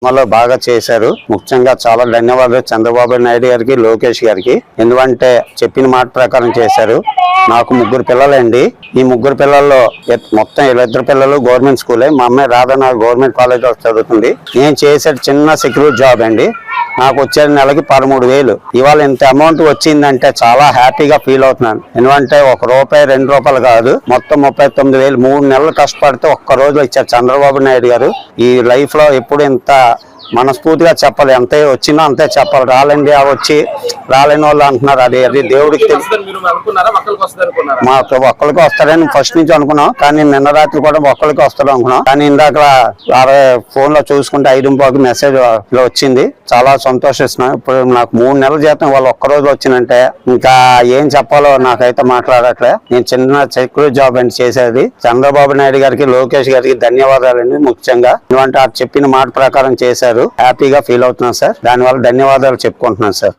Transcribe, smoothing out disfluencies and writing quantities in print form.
అమలు బాగా చేశారు. ముఖ్యంగా చాలా ధన్యవాదాలు చంద్రబాబు నాయుడు గారికి, లోకేష్ గారికి. ఎందుకంటే చెప్పిన మాట ప్రకారం చేశారు. నాకు 3 పిల్లలండి. ఈ 3 పిల్లల్లో మొత్తం 2 పిల్లలు గవర్నమెంట్ స్కూలే. మా అమ్మాయి రాధన గవర్నమెంట్ కాలేజ్ లో చదువుతుంది. నేను చేసే చిన్న సెక్యూరిటీ జాబ్ అండి. నాకు వచ్చే నెలకి 13,000. ఇవాళ ఇంత అమౌంట్ వచ్చిందంటే చాలా హ్యాపీగా ఫీల్ అవుతున్నాను. ఎందుకంటే ₹1, ₹2 కాదు, మొత్తం 39,000. 3 నెలలు కష్టపడితే ఒక్క రోజులో ఇచ్చారు చంద్రబాబు నాయుడు గారు. ఈ లైఫ్ లో ఎప్పుడు ఇంత మనస్ఫూర్తిగా చెప్పాలి. అంతే వచ్చినా అంతే చెప్పాలి. రాలేండి వచ్చి రాలేని వాళ్ళు అంటున్నారు. అది దేవుడికి మాకు ఒక్కరికి వస్తారని ఫస్ట్ నుంచి అనుకున్నాం. కానీ నిన్న రాత్రి కూడా ఒక్కరికి వస్తాడు అనుకున్నాం. కానీ ఇందాక ఫోన్ లో చూసుకుంటే 5:15 మెసేజ్ లో వచ్చింది. చాలా సంతోషిస్తున్నాం. ఇప్పుడు నాకు 3 నెలల జీతం వాళ్ళు ఒక్కరోజు వచ్చిందంటే ఇంకా ఏం చెప్పాలో నాకైతే మాట్లాడట్లే. నేను చిన్న సెక్యూరిటీ జాబ్ అండి చేసేది. చంద్రబాబు నాయుడు గారికి, లోకేష్ గారికి ధన్యవాదాలండి. ముఖ్యంగా ఎందుకంటే చెప్పిన మాట ప్రకారం చేశారు. హ్యాపీగా ఫీల్ అవుతున్నాను సార్. దానివల్ల ధన్యవాదాలు చెప్పుకుంటున్నాను సార్.